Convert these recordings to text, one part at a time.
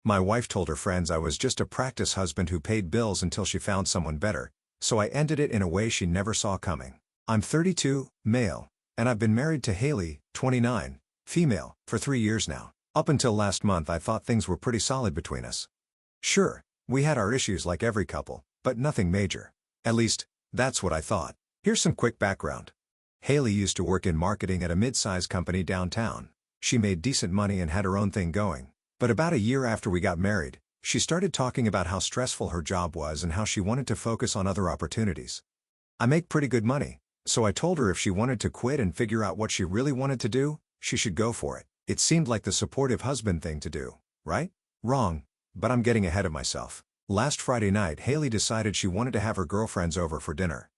My wife told her friends I was just a practice husband who paid bills until she found someone better, so I ended it in a way she never saw coming. I'm 32, male, and I've been married to Haley, 29, female, for 3 years now. Up until last month I thought things were pretty solid between us. Sure, we had our issues like every couple, but nothing major. At least, that's what I thought. Here's some quick background. Haley used to work in marketing at a mid-size company downtown. She made decent money and had her own thing going. But about a year after we got married, she started talking about how stressful her job was and how she wanted to focus on other opportunities. I make pretty good money, so I told her if she wanted to quit and figure out what she really wanted to do, she should go for it. It seemed like the supportive husband thing to do, right? Wrong, but I'm getting ahead of myself. Last Friday night Haley decided she wanted to have her girlfriends over for dinner.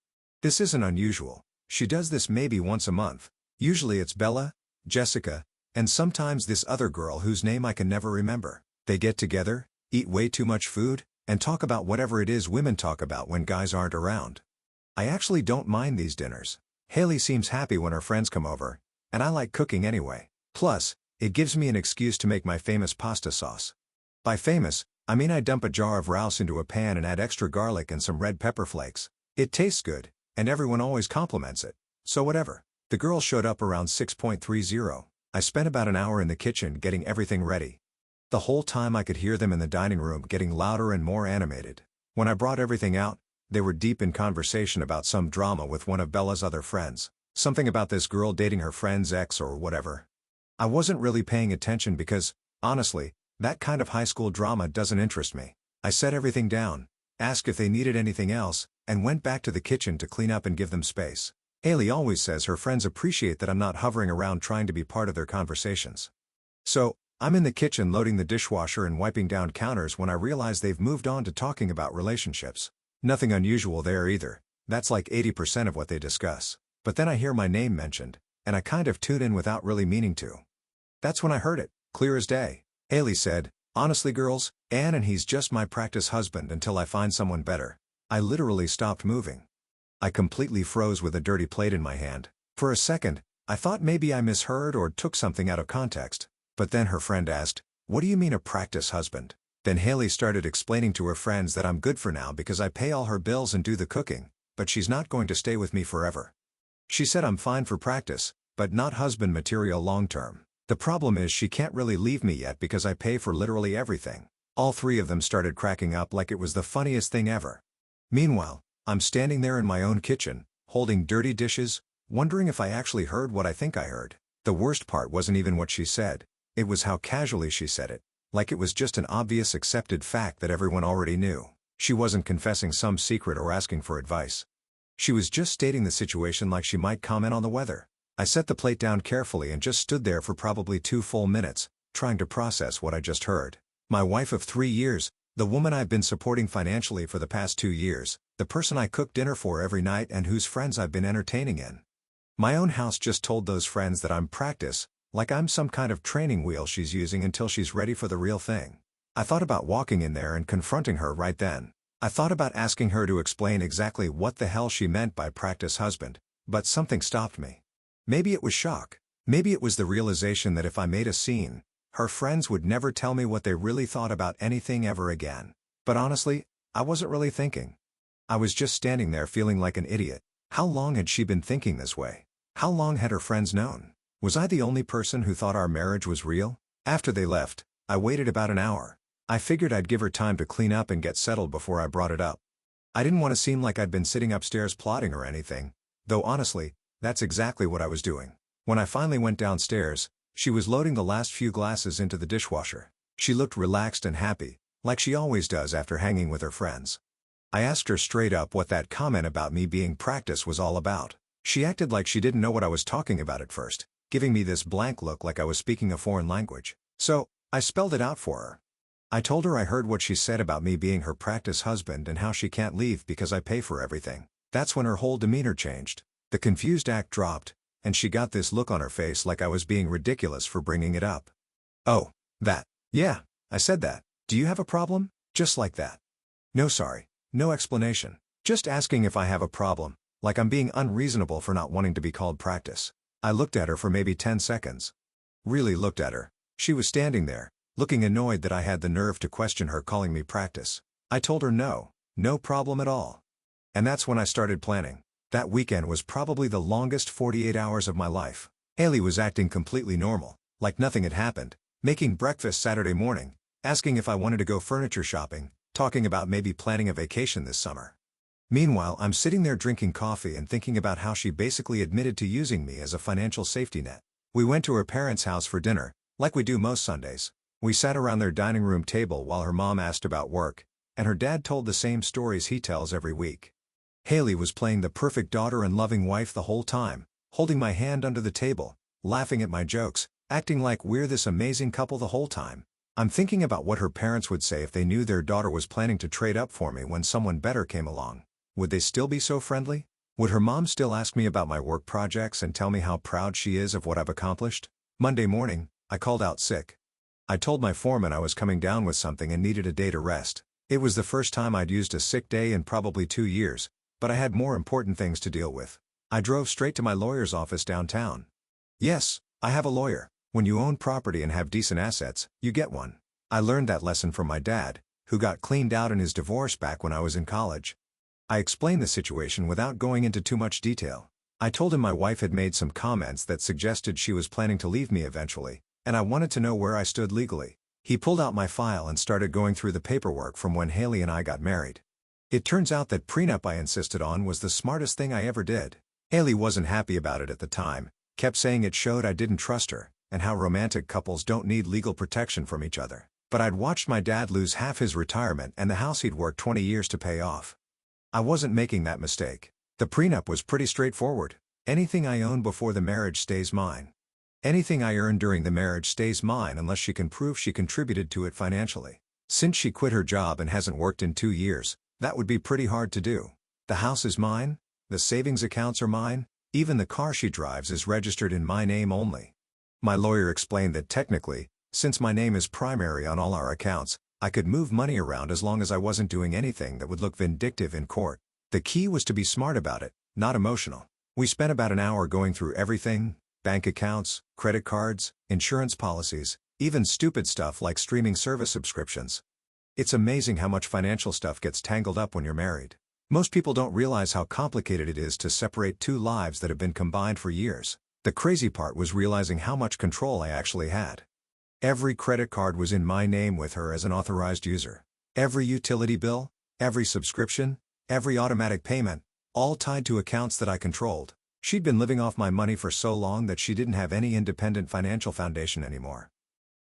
This isn't unusual. She does this maybe once a month. Usually it's Bella, Jessica, and sometimes this other girl whose name I can never remember. They get together, eat way too much food, and talk about whatever it is women talk about when guys aren't around. I actually don't mind these dinners. Haley seems happy when her friends come over, and I like cooking anyway. Plus, it gives me an excuse to make my famous pasta sauce. By famous, I mean I dump a jar of Rouse into a pan and add extra garlic and some red pepper flakes. It tastes good, and everyone always compliments it. So whatever. The girls showed up around 6:30. I spent about an hour in the kitchen getting everything ready. The whole time I could hear them in the dining room getting louder and more animated. When I brought everything out, they were deep in conversation about some drama with one of Bella's other friends. Something about this girl dating her friend's ex or whatever. I wasn't really paying attention because, honestly, that kind of high school drama doesn't interest me. I set everything down, asked if they needed anything else, and went back to the kitchen to clean up and give them space. Haley always says her friends appreciate that I'm not hovering around trying to be part of their conversations. So, I'm in the kitchen loading the dishwasher and wiping down counters when I realize they've moved on to talking about relationships. Nothing unusual there either. That's like 80% of what they discuss. But then I hear my name mentioned, and I kind of tune in without really meaning to. That's when I heard it, clear as day. Haley said, "Honestly girls, Ann and he's just my practice husband until I find someone better." I literally stopped moving. I completely froze with a dirty plate in my hand. For a second, I thought maybe I misheard or took something out of context. But then her friend asked, "What do you mean a practice husband?" Then Haley started explaining to her friends that I'm good for now because I pay all her bills and do the cooking, but she's not going to stay with me forever. She said I'm fine for practice, but not husband material long term. The problem is she can't really leave me yet because I pay for literally everything. All three of them started cracking up like it was the funniest thing ever. Meanwhile, I'm standing there in my own kitchen, holding dirty dishes, wondering if I actually heard what I think I heard. The worst part wasn't even what she said, it was how casually she said it, like it was just an obvious accepted fact that everyone already knew. She wasn't confessing some secret or asking for advice. She was just stating the situation like she might comment on the weather. I set the plate down carefully and just stood there for probably 2 full minutes, trying to process what I just heard. My wife of 3 years, the woman I've been supporting financially for the past 2 years, the person I cook dinner for every night and whose friends I've been entertaining in. My own house just told those friends that I'm practice, like I'm some kind of training wheel she's using until she's ready for the real thing. I thought about walking in there and confronting her right then. I thought about asking her to explain exactly what the hell she meant by practice husband, but something stopped me. Maybe it was shock. Maybe it was the realization that if I made a scene, her friends would never tell me what they really thought about anything ever again. But honestly, I wasn't really thinking. I was just standing there feeling like an idiot. How long had she been thinking this way? How long had her friends known? Was I the only person who thought our marriage was real? After they left, I waited about an hour. I figured I'd give her time to clean up and get settled before I brought it up. I didn't want to seem like I'd been sitting upstairs plotting or anything, though honestly, that's exactly what I was doing. When I finally went downstairs, she was loading the last few glasses into the dishwasher. She looked relaxed and happy, like she always does after hanging with her friends. I asked her straight up what that comment about me being practice was all about. She acted like she didn't know what I was talking about at first, giving me this blank look like I was speaking a foreign language. So, I spelled it out for her. I told her I heard what she said about me being her practice husband and how she can't leave because I pay for everything. That's when her whole demeanor changed. The confused act dropped, and she got this look on her face like I was being ridiculous for bringing it up. "Oh, that. Yeah, I said that. Do you have a problem?" Just like that. No sorry, no explanation. Just asking if I have a problem, like I'm being unreasonable for not wanting to be called practice. I looked at her for maybe 10 seconds. Really looked at her. She was standing there, looking annoyed that I had the nerve to question her calling me practice. I told her no problem at all. And that's when I started planning. That weekend was probably the longest 48 hours of my life. Haley was acting completely normal, like nothing had happened, making breakfast Saturday morning, asking if I wanted to go furniture shopping, talking about maybe planning a vacation this summer. Meanwhile, I'm sitting there drinking coffee and thinking about how she basically admitted to using me as a financial safety net. We went to her parents' house for dinner, like we do most Sundays. We sat around their dining room table while her mom asked about work, and her dad told the same stories he tells every week. Haley was playing the perfect daughter and loving wife the whole time, holding my hand under the table, laughing at my jokes, acting like we're this amazing couple the whole time. I'm thinking about what her parents would say if they knew their daughter was planning to trade up for me when someone better came along. Would they still be so friendly? Would her mom still ask me about my work projects and tell me how proud she is of what I've accomplished? Monday morning, I called out sick. I told my foreman I was coming down with something and needed a day to rest. It was the first time I'd used a sick day in probably 2 years, but I had more important things to deal with. I drove straight to my lawyer's office downtown. Yes, I have a lawyer. When you own property and have decent assets, you get one. I learned that lesson from my dad, who got cleaned out in his divorce back when I was in college. I explained the situation without going into too much detail. I told him my wife had made some comments that suggested she was planning to leave me eventually, and I wanted to know where I stood legally. He pulled out my file and started going through the paperwork from when Haley and I got married. It turns out that prenup I insisted on was the smartest thing I ever did. Haley wasn't happy about it at the time, kept saying it showed I didn't trust her, and how romantic couples don't need legal protection from each other. But I'd watched my dad lose half his retirement and the house he'd worked 20 years to pay off. I wasn't making that mistake. The prenup was pretty straightforward. Anything I own before the marriage stays mine. Anything I earn during the marriage stays mine unless she can prove she contributed to it financially. Since she quit her job and hasn't worked in 2 years, that would be pretty hard to do. The house is mine, the savings accounts are mine, even the car she drives is registered in my name only. My lawyer explained that technically, since my name is primary on all our accounts, I could move money around as long as I wasn't doing anything that would look vindictive in court. The key was to be smart about it, not emotional. We spent about an hour going through everything: bank accounts, credit cards, insurance policies, even stupid stuff like streaming service subscriptions. It's amazing how much financial stuff gets tangled up when you're married. Most people don't realize how complicated it is to separate two lives that have been combined for years. The crazy part was realizing how much control I actually had. Every credit card was in my name with her as an authorized user. Every utility bill, every subscription, every automatic payment, all tied to accounts that I controlled. She'd been living off my money for so long that she didn't have any independent financial foundation anymore.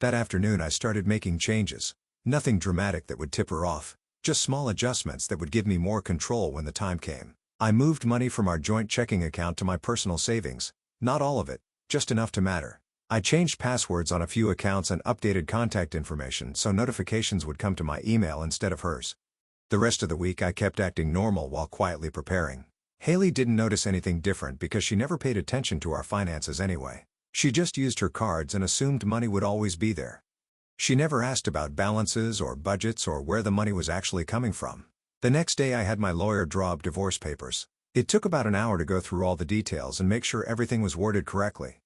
That afternoon I started making changes. Nothing dramatic that would tip her off, just small adjustments that would give me more control when the time came. I moved money from our joint checking account to my personal savings, not all of it, just enough to matter. I changed passwords on a few accounts and updated contact information so notifications would come to my email instead of hers. The rest of the week I kept acting normal while quietly preparing. Haley didn't notice anything different because she never paid attention to our finances anyway. She just used her cards and assumed money would always be there. She never asked about balances or budgets or where the money was actually coming from. The next day I had my lawyer draw up divorce papers. It took about an hour to go through all the details and make sure everything was worded correctly.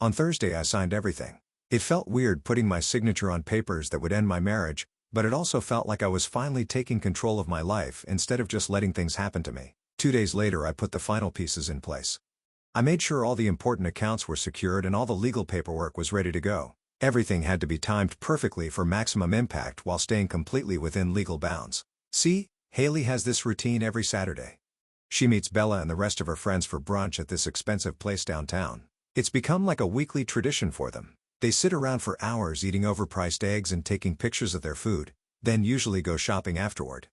On Thursday I signed everything. It felt weird putting my signature on papers that would end my marriage, but it also felt like I was finally taking control of my life instead of just letting things happen to me. 2 days later I put the final pieces in place. I made sure all the important accounts were secured and all the legal paperwork was ready to go. Everything had to be timed perfectly for maximum impact while staying completely within legal bounds. See, Haley has this routine every Saturday. She meets Bella and the rest of her friends for brunch at this expensive place downtown. It's become like a weekly tradition for them. They sit around for hours eating overpriced eggs and taking pictures of their food, then usually go shopping afterward.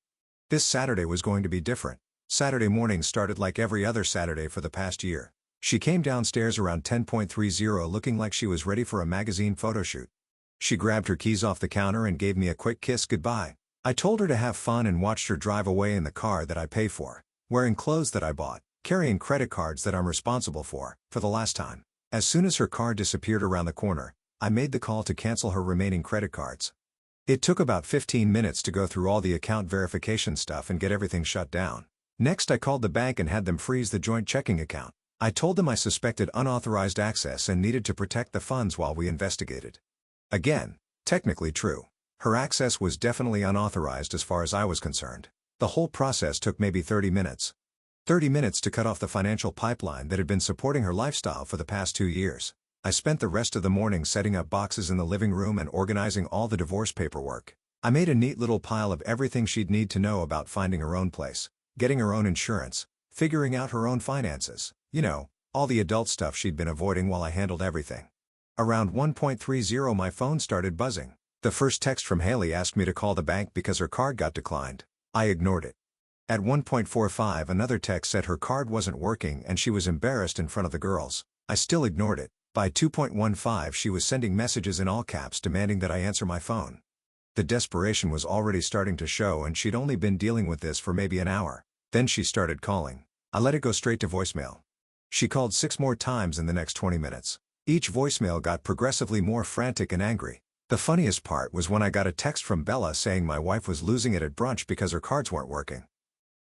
This Saturday was going to be different. Saturday morning started like every other Saturday for the past year. She came downstairs around 10:30 looking like she was ready for a magazine photo shoot. She grabbed her keys off the counter and gave me a quick kiss goodbye. I told her to have fun and watched her drive away in the car that I pay for, wearing clothes that I bought, carrying credit cards that I'm responsible for the last time. As soon as her car disappeared around the corner, I made the call to cancel her remaining credit cards. It took about 15 minutes to go through all the account verification stuff and get everything shut down. Next I called the bank and had them freeze the joint checking account. I told them I suspected unauthorized access and needed to protect the funds while we investigated. Again, Technically true. Her access was definitely unauthorized as far as I was concerned. The whole process took maybe 30 minutes. 30 minutes to cut off the financial pipeline that had been supporting her lifestyle for the past 2 years. I spent the rest of the morning setting up boxes in the living room and organizing all the divorce paperwork. I made a neat little pile of everything she'd need to know about finding her own place, getting her own insurance, figuring out her own finances, all the adult stuff she'd been avoiding while I handled everything. Around 1:30 my phone started buzzing. The first text from Haley asked me to call the bank because her card got declined. I ignored it. At 1:45 another text said her card wasn't working and she was embarrassed in front of the girls. I still ignored it. By 2:15 she was sending messages in all caps demanding that I answer my phone. The desperation was already starting to show and she'd only been dealing with this for maybe an hour. Then she started calling. I let it go straight to voicemail. She called 6 more times in the next 20 minutes. Each voicemail got progressively more frantic and angry. The funniest part was when I got a text from Bella saying my wife was losing it at brunch because her cards weren't working.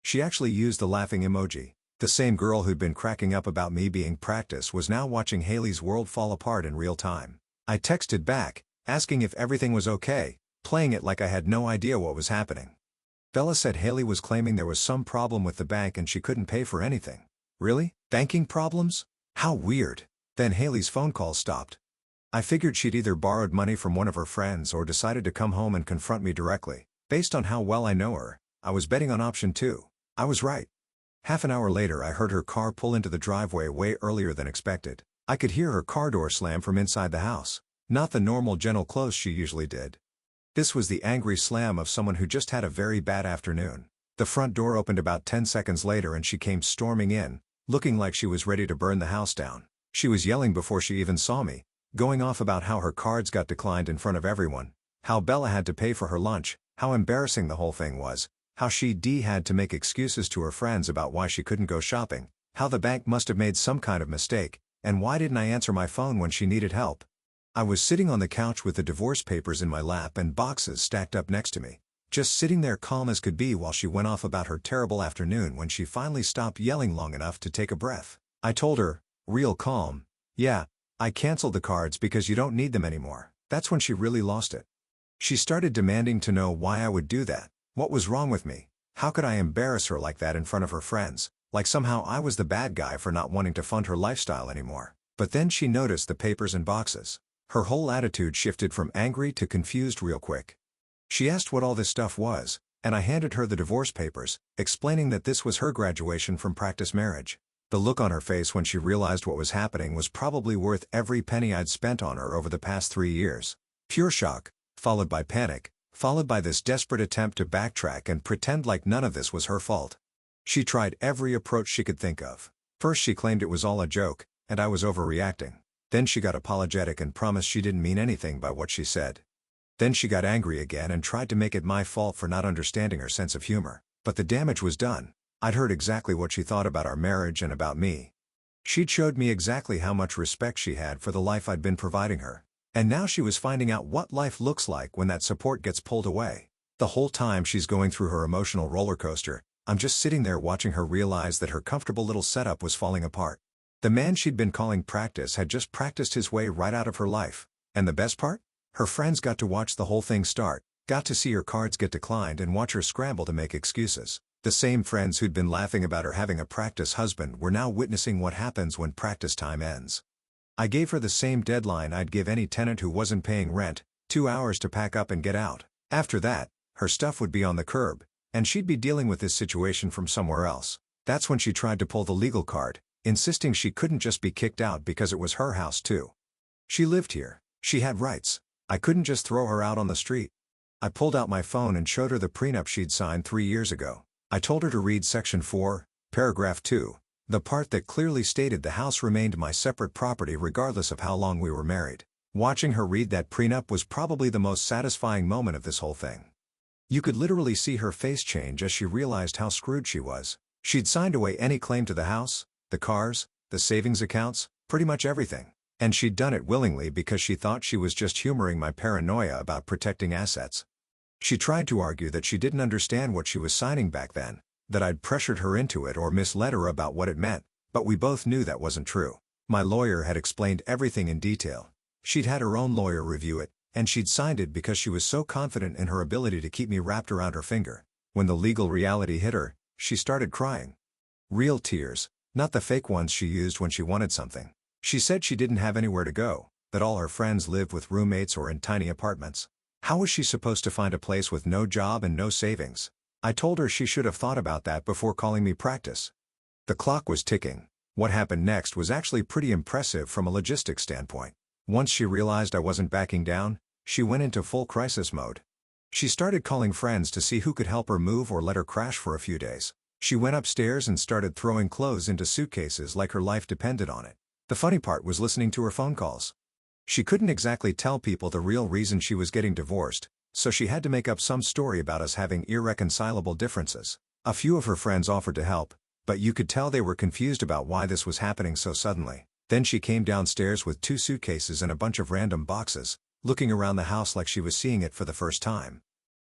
She actually used the laughing emoji. The same girl who'd been cracking up about me being practice was now watching Haley's world fall apart in real time. I texted back, asking if everything was okay, playing it like I had no idea what was happening. Bella said Haley was claiming there was some problem with the bank and she couldn't pay for anything. Really? Banking problems? How weird. Then Haley's phone call stopped. I figured she'd either borrowed money from one of her friends or decided to come home and confront me directly. Based on how well I know her, I was betting on option 2. I was right. Half an hour later I heard her car pull into the driveway way earlier than expected. I could hear her car door slam from inside the house. Not the normal gentle close she usually did. This was the angry slam of someone who just had a very bad afternoon. The front door opened about 10 seconds later and she came storming in, looking like she was ready to burn the house down. She was yelling before she even saw me, going off about how her cards got declined in front of everyone, how Bella had to pay for her lunch, how embarrassing the whole thing was, how she had to make excuses to her friends about why she couldn't go shopping, how the bank must have made some kind of mistake, and why didn't I answer my phone when she needed help. I was sitting on the couch with the divorce papers in my lap and boxes stacked up next to me, just sitting there calm as could be while she went off about her terrible afternoon when she finally stopped yelling long enough to take a breath. I told her, real calm, "Yeah, I canceled the cards because you don't need them anymore." That's when she really lost it. She started demanding to know why I would do that. What was wrong with me? How could I embarrass her like that in front of her friends, like somehow I was the bad guy for not wanting to fund her lifestyle anymore? But then she noticed the papers and boxes. Her whole attitude shifted from angry to confused real quick. She asked what all this stuff was, and I handed her the divorce papers, explaining that this was her graduation from practice marriage. The look on her face when she realized what was happening was probably worth every penny I'd spent on her over the past 3 years. Pure shock, followed by panic, followed by this desperate attempt to backtrack and pretend like none of this was her fault. She tried every approach she could think of. First she claimed it was all a joke, and I was overreacting. Then she got apologetic and promised she didn't mean anything by what she said. Then she got angry again and tried to make it my fault for not understanding her sense of humor. But the damage was done. I'd heard exactly what she thought about our marriage and about me. She'd showed me exactly how much respect she had for the life I'd been providing her. And now she was finding out what life looks like when that support gets pulled away. The whole time she's going through her emotional roller coaster, I'm just sitting there watching her realize that her comfortable little setup was falling apart. The man she'd been calling practice had just practiced his way right out of her life. And the best part? Her friends got to watch the whole thing start, got to see her cards get declined and watch her scramble to make excuses. The same friends who'd been laughing about her having a practice husband were now witnessing what happens when practice time ends. I gave her the same deadline I'd give any tenant who wasn't paying rent, 2 hours to pack up and get out. After that, her stuff would be on the curb, and she'd be dealing with this situation from somewhere else. That's when she tried to pull the legal card, insisting she couldn't just be kicked out because it was her house too. She lived here. She had rights. I couldn't just throw her out on the street. I pulled out my phone and showed her the prenup she'd signed 3 years ago. I told her to read Section 4, Paragraph 2, the part that clearly stated the house remained my separate property regardless of how long we were married. Watching her read that prenup was probably the most satisfying moment of this whole thing. You could literally see her face change as she realized how screwed she was. She'd signed away any claim to the house, the cars, the savings accounts, pretty much everything. And she'd done it willingly because she thought she was just humoring my paranoia about protecting assets. She tried to argue that she didn't understand what she was signing back then, that I'd pressured her into it or misled her about what it meant, but we both knew that wasn't true. My lawyer had explained everything in detail. She'd had her own lawyer review it, and she'd signed it because she was so confident in her ability to keep me wrapped around her finger. When the legal reality hit her, she started crying. Real tears, not the fake ones she used when she wanted something. She said she didn't have anywhere to go, that all her friends lived with roommates or in tiny apartments. How was she supposed to find a place with no job and no savings? I told her she should have thought about that before calling me Practice. The clock was ticking. What happened next was actually pretty impressive from a logistics standpoint. Once she realized I wasn't backing down, she went into full crisis mode. She started calling friends to see who could help her move or let her crash for a few days. She went upstairs and started throwing clothes into suitcases like her life depended on it. The funny part was listening to her phone calls. She couldn't exactly tell people the real reason she was getting divorced, so she had to make up some story about us having irreconcilable differences. A few of her friends offered to help, but you could tell they were confused about why this was happening so suddenly. Then she came downstairs with 2 suitcases and a bunch of random boxes, looking around the house like she was seeing it for the first time.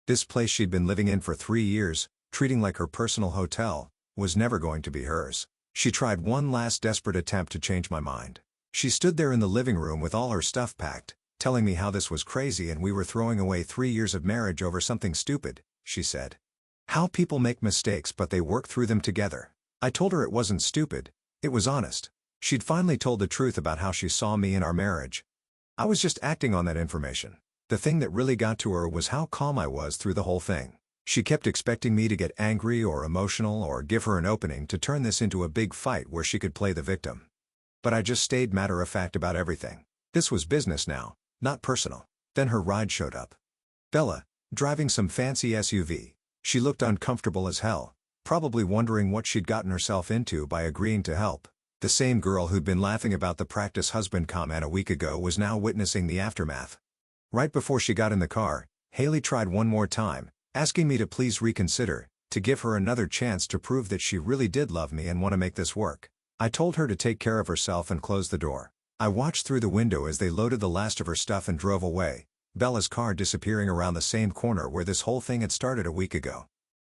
This place she'd been living in for 3 years, treating like her personal hotel, was never going to be hers. She tried one last desperate attempt to change my mind. She stood there in the living room with all her stuff packed, telling me how this was crazy and we were throwing away 3 years of marriage over something stupid, she said. How people make mistakes but they work through them together. I told her it wasn't stupid, it was honest. She'd finally told the truth about how she saw me in our marriage. I was just acting on that information. The thing that really got to her was how calm I was through the whole thing. She kept expecting me to get angry or emotional or give her an opening to turn this into a big fight where she could play the victim. But I just stayed matter-of-fact about everything. This was business now, not personal. Then her ride showed up. Bella, driving some fancy SUV. She looked uncomfortable as hell, probably wondering what she'd gotten herself into by agreeing to help. The same girl who'd been laughing about the Practice husband comment a week ago was now witnessing the aftermath. Right before she got in the car, Haley tried one more time, asking me to please reconsider, to give her another chance to prove that she really did love me and want to make this work. I told her to take care of herself and close the door. I watched through the window as they loaded the last of her stuff and drove away, Bella's car disappearing around the same corner where this whole thing had started a week ago.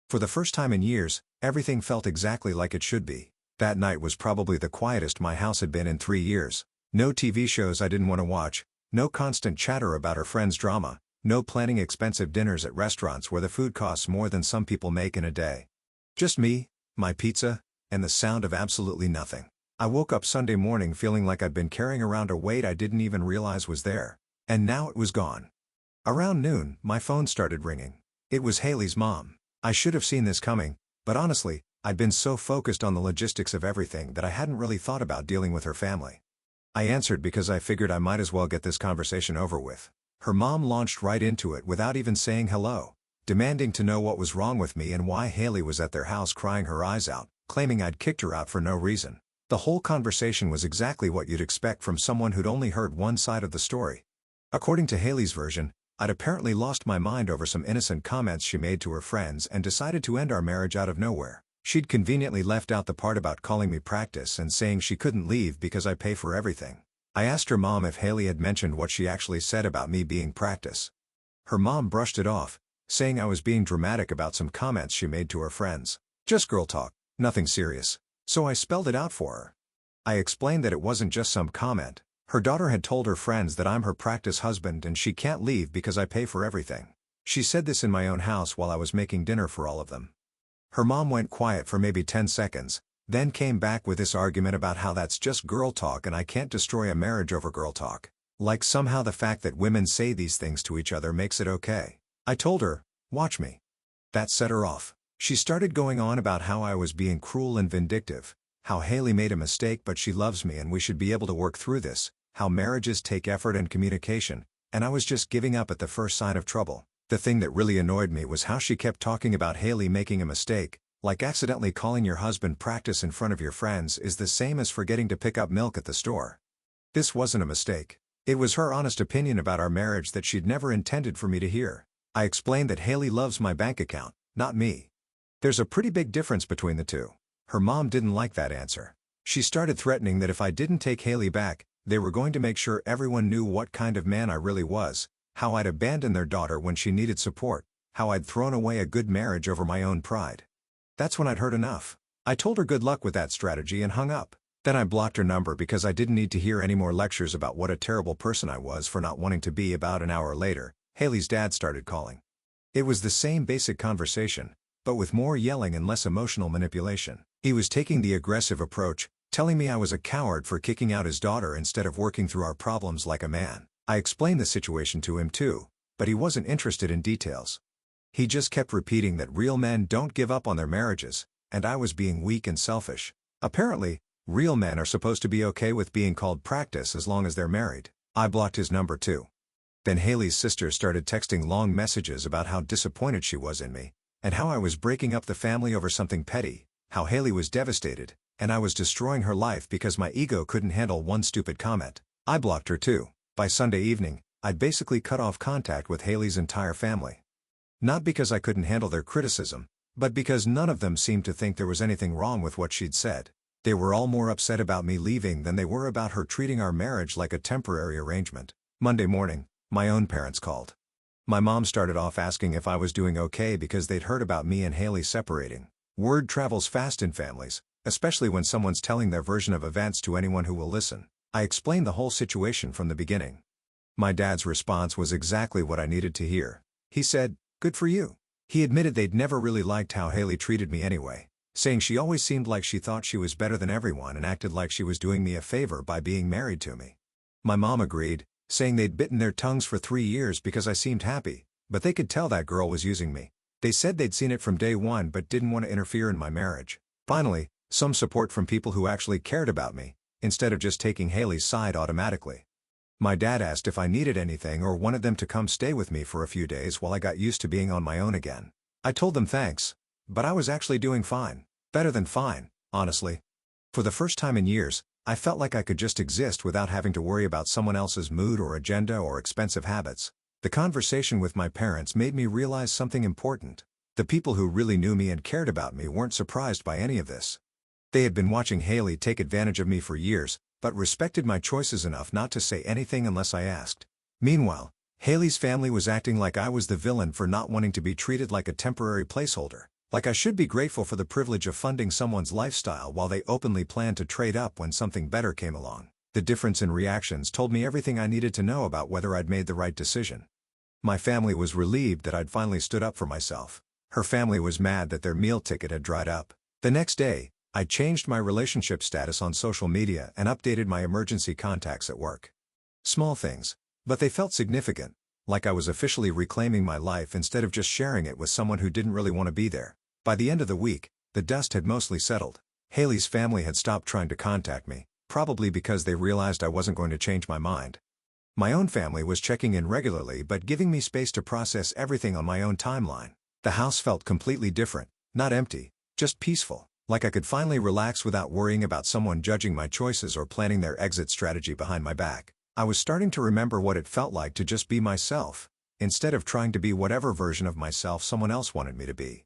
For the first time in years, everything felt exactly like it should be. That night was probably the quietest my house had been in 3 years. No TV shows I didn't want to watch, no constant chatter about her friends' drama, no planning expensive dinners at restaurants where the food costs more than some people make in a day. Just me, my pizza, and the sound of absolutely nothing. I woke up Sunday morning feeling like I'd been carrying around a weight I didn't even realize was there. And now it was gone. Around noon, my phone started ringing. It was Haley's mom. I should have seen this coming, but honestly, I'd been so focused on the logistics of everything that I hadn't really thought about dealing with her family. I answered because I figured I might as well get this conversation over with. Her mom launched right into it without even saying hello, demanding to know what was wrong with me and why Haley was at their house crying her eyes out, claiming I'd kicked her out for no reason. The whole conversation was exactly what you'd expect from someone who'd only heard one side of the story. According to Haley's version, I'd apparently lost my mind over some innocent comments she made to her friends and decided to end our marriage out of nowhere. She'd conveniently left out the part about calling me Practice and saying she couldn't leave because I pay for everything. I asked her mom if Haley had mentioned what she actually said about me being Practice. Her mom brushed it off, saying I was being dramatic about some comments she made to her friends. Just girl talk, nothing serious. So I spelled it out for her. I explained that it wasn't just some comment. Her daughter had told her friends that I'm her Practice husband and she can't leave because I pay for everything. She said this in my own house while I was making dinner for all of them. Her mom went quiet for maybe 10 seconds, then came back with this argument about how that's just girl talk and I can't destroy a marriage over girl talk. Like somehow the fact that women say these things to each other makes it okay. I told her, watch me. That set her off. She started going on about how I was being cruel and vindictive, how Haley made a mistake but she loves me and we should be able to work through this, how marriages take effort and communication, and I was just giving up at the first sign of trouble. The thing that really annoyed me was how she kept talking about Haley making a mistake, like accidentally calling your husband Practice in front of your friends is the same as forgetting to pick up milk at the store. This wasn't a mistake. It was her honest opinion about our marriage that she'd never intended for me to hear. I explained that Haley loves my bank account, not me. There's a pretty big difference between the two. Her mom didn't like that answer. She started threatening that if I didn't take Haley back, they were going to make sure everyone knew what kind of man I really was, how I'd abandoned their daughter when she needed support, how I'd thrown away a good marriage over my own pride. That's when I'd heard enough. I told her good luck with that strategy and hung up. Then I blocked her number because I didn't need to hear any more lectures about what a terrible person I was for not wanting to be. About an hour later, Haley's dad started calling. It was the same basic conversation, but with more yelling and less emotional manipulation. He was taking the aggressive approach, telling me I was a coward for kicking out his daughter instead of working through our problems like a man. I explained the situation to him too, but he wasn't interested in details. He just kept repeating that real men don't give up on their marriages, and I was being weak and selfish. Apparently, real men are supposed to be okay with being called practice as long as they're married. I blocked his number too. Then Haley's sister started texting long messages about how disappointed she was in me, and how I was breaking up the family over something petty, how Haley was devastated, and I was destroying her life because my ego couldn't handle one stupid comment. I blocked her too. By Sunday evening, I'd basically cut off contact with Haley's entire family. Not because I couldn't handle their criticism, but because none of them seemed to think there was anything wrong with what she'd said. They were all more upset about me leaving than they were about her treating our marriage like a temporary arrangement. Monday morning, my own parents called. My mom started off asking if I was doing okay because they'd heard about me and Haley separating. Word travels fast in families, especially when someone's telling their version of events to anyone who will listen. I explained the whole situation from the beginning. My dad's response was exactly what I needed to hear. He said, "Good for you." He admitted they'd never really liked how Haley treated me anyway, saying she always seemed like she thought she was better than everyone and acted like she was doing me a favor by being married to me. My mom agreed, saying they'd bitten their tongues for 3 years because I seemed happy, but they could tell that girl was using me. They said they'd seen it from day one but didn't want to interfere in my marriage. Finally, some support from people who actually cared about me, instead of just taking Haley's side automatically. My dad asked if I needed anything or wanted them to come stay with me for a few days while I got used to being on my own again. I told them thanks, but I was actually doing fine. Better than fine, honestly. For the first time in years, I felt like I could just exist without having to worry about someone else's mood or agenda or expensive habits. The conversation with my parents made me realize something important. The people who really knew me and cared about me weren't surprised by any of this. They had been watching Haley take advantage of me for years, but respected my choices enough not to say anything unless I asked. Meanwhile, Haley's family was acting like I was the villain for not wanting to be treated like a temporary placeholder, like I should be grateful for the privilege of funding someone's lifestyle while they openly planned to trade up when something better came along. The difference in reactions told me everything I needed to know about whether I'd made the right decision. My family was relieved that I'd finally stood up for myself. Her family was mad that their meal ticket had dried up. The next day, I changed my relationship status on social media and updated my emergency contacts at work. Small things, but they felt significant, like I was officially reclaiming my life instead of just sharing it with someone who didn't really want to be there. By the end of the week, the dust had mostly settled. Haley's family had stopped trying to contact me, probably because they realized I wasn't going to change my mind. My own family was checking in regularly but giving me space to process everything on my own timeline. The house felt completely different, not empty, just peaceful. Like I could finally relax without worrying about someone judging my choices or planning their exit strategy behind my back. I was starting to remember what it felt like to just be myself, instead of trying to be whatever version of myself someone else wanted me to be.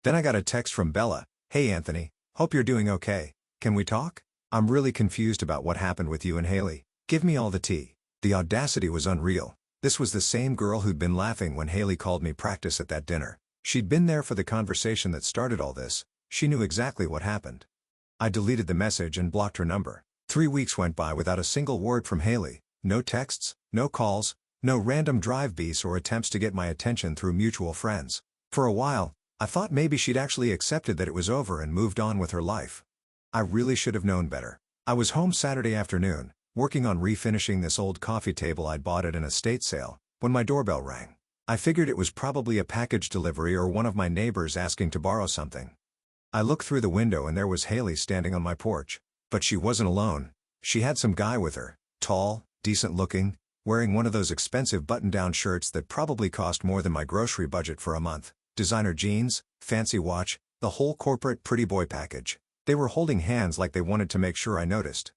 Then I got a text from Bella. "Hey Anthony, hope you're doing okay. Can we talk? I'm really confused about what happened with you and Haley. Give me all the tea." The audacity was unreal. This was the same girl who'd been laughing when Haley called me practice at that dinner. She'd been there for the conversation that started all this. She knew exactly what happened. I deleted the message and blocked her number. 3 weeks went by without a single word from Haley. No texts, no calls, no random drive-bys or attempts to get my attention through mutual friends. For a while, I thought maybe she'd actually accepted that it was over and moved on with her life. I really should have known better. I was home Saturday afternoon, working on refinishing this old coffee table I'd bought at an estate sale, when my doorbell rang. I figured it was probably a package delivery or one of my neighbors asking to borrow something. I looked through the window and there was Haley standing on my porch. But she wasn't alone. She had some guy with her, tall, decent looking, wearing one of those expensive button-down shirts that probably cost more than my grocery budget for a month, designer jeans, fancy watch, the whole corporate pretty boy package. They were holding hands like they wanted to make sure I noticed.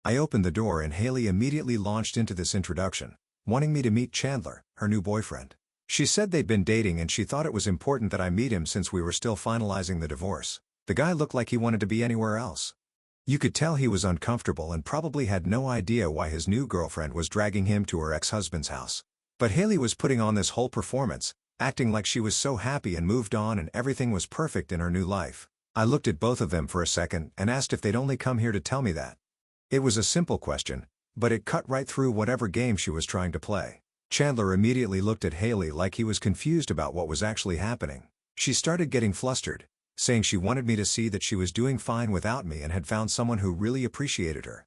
I opened the door and Haley immediately launched into this introduction, wanting me to meet Chandler, her new boyfriend. She said they'd been dating and she thought it was important that I meet him since we were still finalizing the divorce. The guy looked like he wanted to be anywhere else. You could tell he was uncomfortable and probably had no idea why his new girlfriend was dragging him to her ex-husband's house. But Haley was putting on this whole performance, acting like she was so happy and moved on and everything was perfect in her new life. I looked at both of them for a second and asked if they'd only come here to tell me that. It was a simple question, but it cut right through whatever game she was trying to play. Chandler immediately looked at Haley like he was confused about what was actually happening. She started getting flustered, saying she wanted me to see that she was doing fine without me and had found someone who really appreciated her.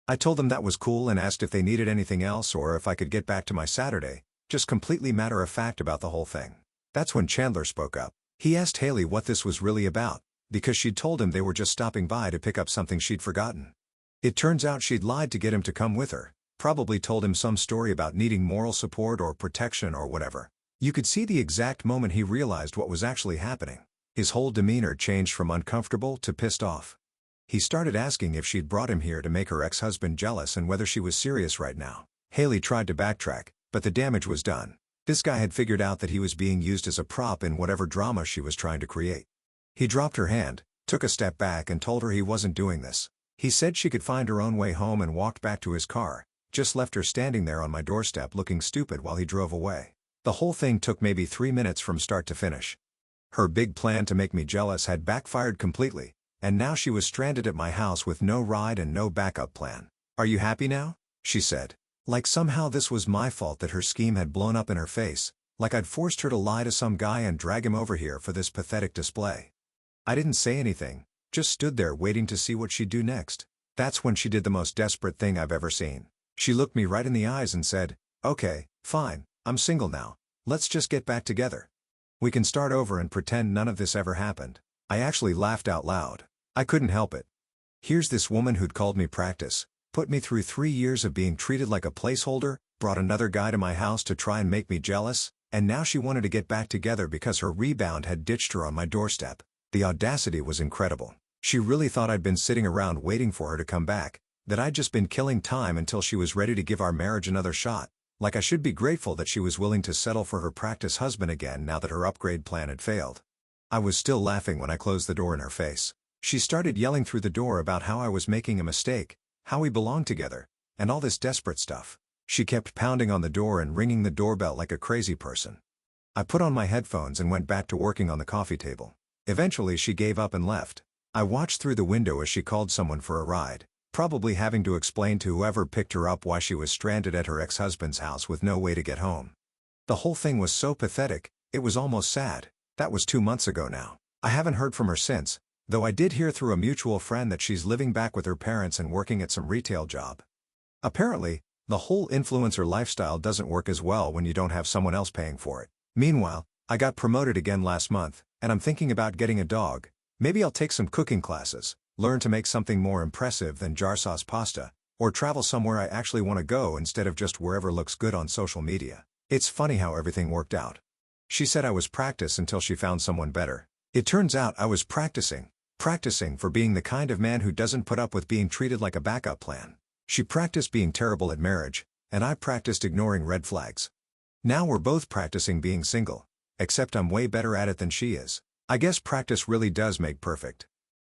I told them that was cool and asked if they needed anything else or if I could get back to my Saturday, just completely matter of fact about the whole thing. That's when Chandler spoke up. He asked Haley what this was really about, because she'd told him they were just stopping by to pick up something she'd forgotten. It turns out she'd lied to get him to come with her, probably told him some story about needing moral support or protection or whatever. You could see the exact moment he realized what was actually happening. His whole demeanor changed from uncomfortable to pissed off. He started asking if she'd brought him here to make her ex-husband jealous and whether she was serious right now. Haley tried to backtrack, but the damage was done. This guy had figured out that he was being used as a prop in whatever drama she was trying to create. He dropped her hand, took a step back and told her he wasn't doing this. He said she could find her own way home and walked back to his car, just left her standing there on my doorstep looking stupid while he drove away. The whole thing took maybe 3 minutes from start to finish. Her big plan to make me jealous had backfired completely, and now she was stranded at my house with no ride and no backup plan. "Are you happy now?" she said. Like somehow this was my fault that her scheme had blown up in her face, like I'd forced her to lie to some guy and drag him over here for this pathetic display. I didn't say anything, just stood there waiting to see what she'd do next. That's when she did the most desperate thing I've ever seen. She looked me right in the eyes and said, "Okay, fine, I'm single now. Let's just get back together. We can start over and pretend none of this ever happened." I actually laughed out loud. I couldn't help it. Here's this woman who'd called me practice, put me through 3 years of being treated like a placeholder, brought another guy to my house to try and make me jealous, and now she wanted to get back together because her rebound had ditched her on my doorstep. The audacity was incredible. She really thought I'd been sitting around waiting for her to come back, that I'd just been killing time until she was ready to give our marriage another shot, like I should be grateful that she was willing to settle for her practice husband again now that her upgrade plan had failed. I was still laughing when I closed the door in her face. She started yelling through the door about how I was making a mistake, how we belonged together, and all this desperate stuff. She kept pounding on the door and ringing the doorbell like a crazy person. I put on my headphones and went back to working on the coffee table. Eventually she gave up and left. I watched through the window as she called someone for a ride, probably having to explain to whoever picked her up why she was stranded at her ex-husband's house with no way to get home. The whole thing was so pathetic, it was almost sad. That was 2 months ago now. I haven't heard from her since, though I did hear through a mutual friend that she's living back with her parents and working at some retail job. Apparently, the whole influencer lifestyle doesn't work as well when you don't have someone else paying for it. Meanwhile, I got promoted again last month, and I'm thinking about getting a dog. Maybe I'll take some cooking classes, learn to make something more impressive than jar sauce pasta, or travel somewhere I actually want to go instead of just wherever looks good on social media. It's funny how everything worked out. She said I was practice until she found someone better. It turns out I was practicing for being the kind of man who doesn't put up with being treated like a backup plan. She practiced being terrible at marriage, and I practiced ignoring red flags. Now we're both practicing being single, except I'm way better at it than she is. I guess practice really does make perfect.